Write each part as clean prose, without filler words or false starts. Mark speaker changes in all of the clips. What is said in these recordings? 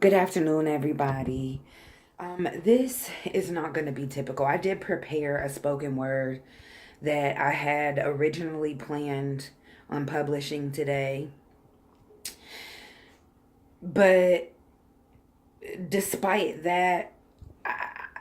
Speaker 1: Good afternoon, everybody. This is not going to be typical. I did prepare a spoken word that I had originally planned on publishing today, but despite that,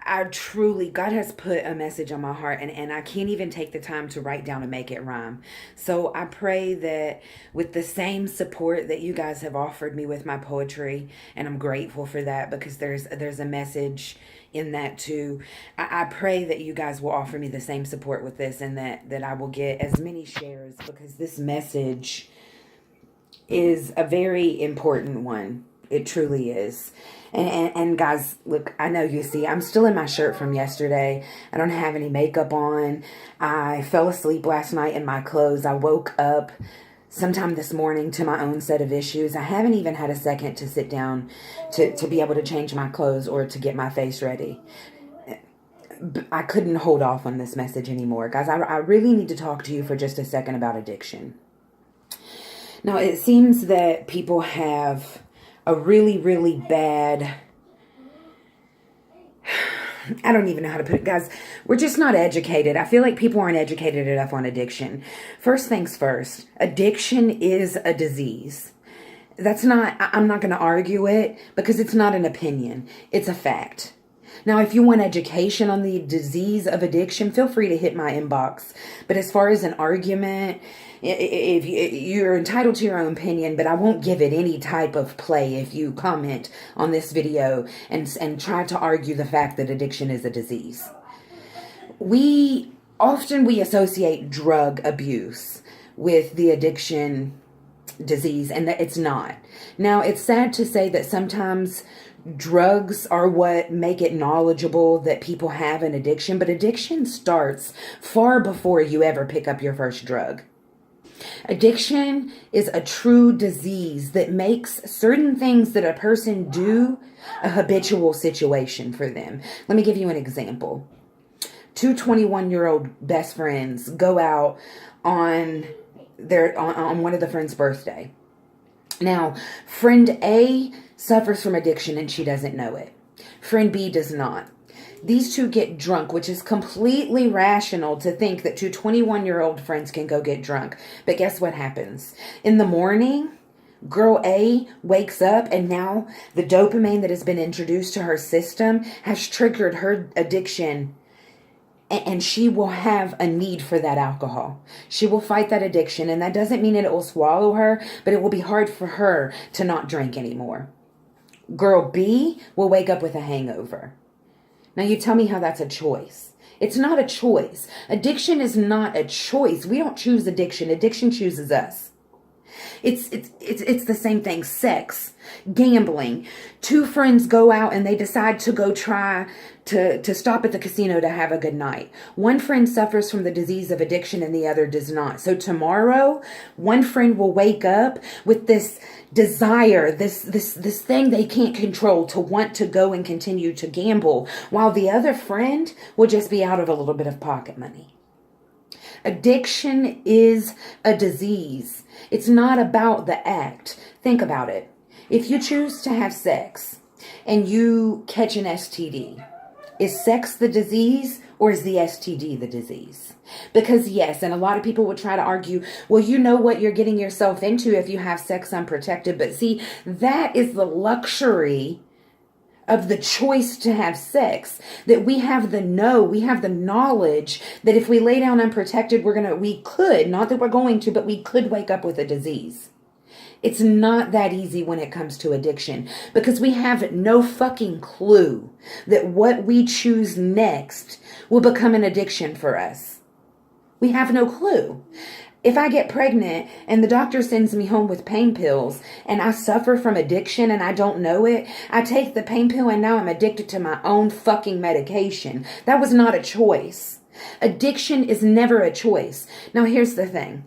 Speaker 1: I truly, God has put a message on my heart, and I can't even take the time to write down and make it rhyme. So I pray that with the same support that you guys have offered me with my poetry, and I'm grateful for that because there's a message in that too. I pray that you guys will offer me the same support with this, and that I will get as many shares because this message is a very important one. It truly is. And guys, look, I know you see, I'm still in my shirt from yesterday. I don't have any makeup on. I fell asleep last night in my clothes. I woke up sometime this morning to my own set of issues. I haven't even had a second to sit down to be able to change my clothes or to get my face ready. I couldn't hold off on this message anymore. Guys, I really need to talk to you for just a second about addiction. Now, it seems that people have a really, really bad, I don't even know how to put it, guys. We're just not educated. I feel like people aren't educated enough on addiction. First things first, addiction is a disease. I'm not going to argue it because it's not an opinion. It's a fact. Now, if you want education on the disease of addiction, feel free to hit my inbox. But as far as an argument, if you're entitled to your own opinion, but I won't give it any type of play if you comment on this video and try to argue the fact that addiction is a disease. We associate drug abuse with the addiction disease, and that it's not. Now, it's sad to say that sometimes drugs are what make it knowledgeable that people have an addiction, but addiction starts far before you ever pick up your first drug. Addiction is a true disease that makes certain things that a person do a habitual situation for them. Let me give you an example. Two 21-year-old best friends go out on one of the friends' birthday. Now, friend A suffers from addiction and she doesn't know it. Friend B does not. These two get drunk, which is completely rational to think that two 21-year-old friends can go get drunk. But guess what happens? In the morning, girl A wakes up and now the dopamine that has been introduced to her system has triggered her addiction, and she will have a need for that alcohol. She will fight that addiction, and that doesn't mean it will swallow her, but it will be hard for her to not drink anymore. Girl B will wake up with a hangover. Now you tell me how that's a choice. It's not a choice. Addiction is not a choice. We don't choose addiction. Addiction chooses us. It's the same thing. Sex, gambling. Two friends go out and they decide to go try to stop at the casino to have a good night. One friend suffers from the disease of addiction and the other does not. So tomorrow, one friend will wake up with this desire, this thing they can't control to want to go and continue to gamble, while the other friend will just be out of a little bit of pocket money. Addiction is a disease. It's not about the act. Think about it. If you choose to have sex and you catch an STD, is sex the disease or is the STD the disease? Because yes, and a lot of people would try to argue, well, you know what you're getting yourself into if you have sex unprotected. But see, that is the luxury of the choice to have sex, that we have the knowledge that if we lay down unprotected, we could, not that we're going to, but we could wake up with a disease. It's not that easy when it comes to addiction because we have no fucking clue that what we choose next will become an addiction for us. We have no clue. If I get pregnant and the doctor sends me home with pain pills and I suffer from addiction and I don't know it, I take the pain pill and now I'm addicted to my own fucking medication. That was not a choice. Addiction is never a choice. Now here's the thing.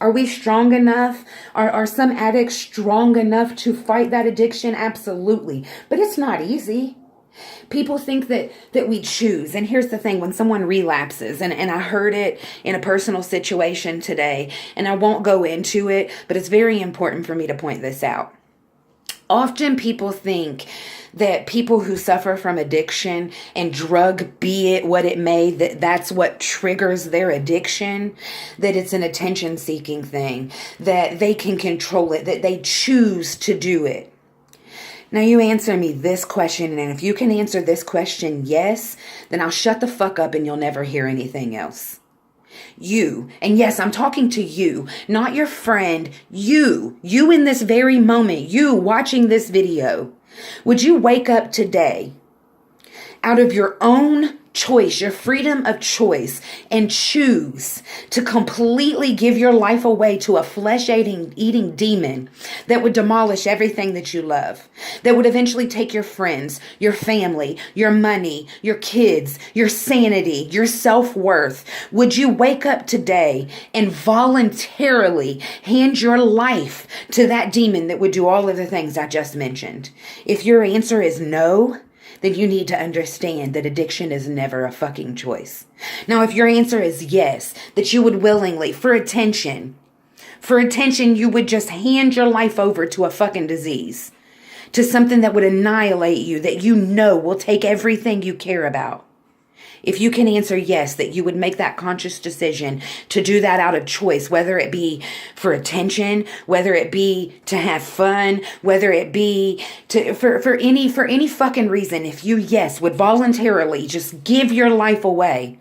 Speaker 1: Are we strong enough? Are some addicts strong enough to fight that addiction? Absolutely. But it's not easy. People think that we choose. And here's the thing, when someone relapses, and I heard it in a personal situation today, and I won't go into it, but it's very important for me to point this out. Often people think that people who suffer from addiction and drug, be it what it may, that's what triggers their addiction, that it's an attention seeking thing, that they can control it, that they choose to do it. Now you answer me this question, and if you can answer this question yes, then I'll shut the fuck up and you'll never hear anything else. You, and yes, I'm talking to you, not your friend, you in this very moment, you watching this video. Would you wake up today out of your own choice, your freedom of choice, and choose to completely give your life away to a flesh-eating demon that would demolish everything that you love, that would eventually take your friends, your family, your money, your kids, your sanity, your self-worth? Would you wake up today and voluntarily hand your life to that demon that would do all of the things I just mentioned? If your answer is no, then you need to understand that addiction is never a fucking choice. Now, if your answer is yes, that you would willingly, for attention, you would just hand your life over to a fucking disease, to something that would annihilate you, that you know will take everything you care about. If you can answer yes, that you would make that conscious decision to do that out of choice, whether it be for attention, whether it be to have fun, whether it be for any fucking reason, if you, yes, would voluntarily just give your life away,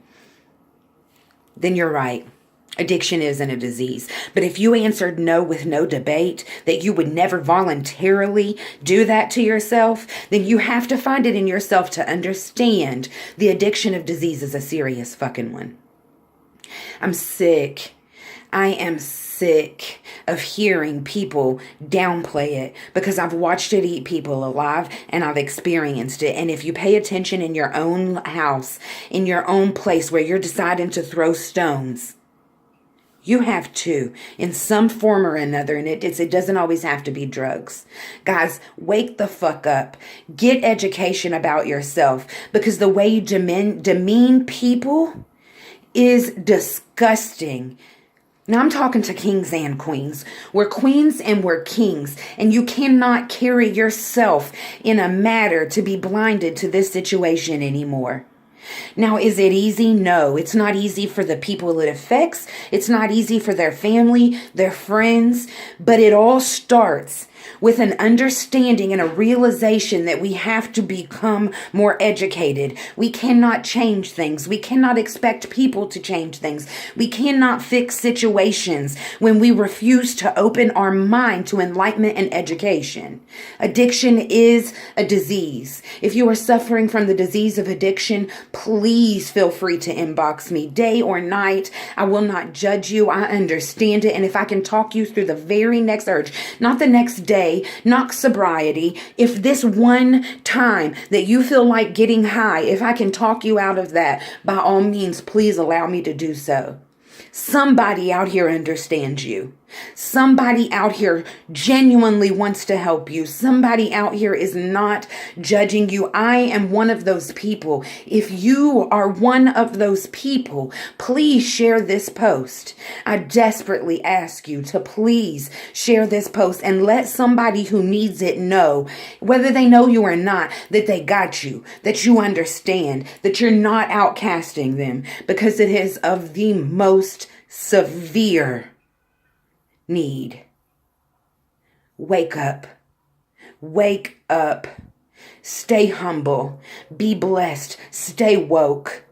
Speaker 1: then you're right. Addiction isn't a disease. But if you answered no with no debate, that you would never voluntarily do that to yourself, then you have to find it in yourself to understand the addiction of disease is a serious fucking one. I'm sick. I am sick of hearing people downplay it, because I've watched it eat people alive and I've experienced it. And if you pay attention in your own house, in your own place where you're deciding to throw stones, you have to, in some form or another, and it doesn't always have to be drugs. Guys, wake the fuck up. Get education about yourself, because the way you demean people is disgusting. Now I'm talking to kings and queens. We're queens and we're kings, and you cannot carry yourself in a matter to be blinded to this situation anymore. Now, is it easy? No, it's not easy for the people it affects. It's not easy for their family, their friends, but it all starts with an understanding and a realization that we have to become more educated. We cannot change things. We cannot expect people to change things. We cannot fix situations when we refuse to open our mind to enlightenment and education. Addiction is a disease. If you are suffering from the disease of addiction, please feel free to inbox me day or night. I will not judge you. I understand it. And if I can talk you through the very next urge, not the next day, not sobriety, if this one time that you feel like getting high, if I can talk you out of that, by all means, please allow me to do so. Somebody out here understands you. Somebody out here genuinely wants to help you. Somebody out here is not judging you. I am one of those people. If you are one of those people, please share this post. I desperately ask you to please share this post and let somebody who needs it know, whether they know you or not, that they got you, that you understand, that you're not outcasting them, because it is of the most severe need. Wake up. Wake up. Stay humble. Be blessed. Stay woke.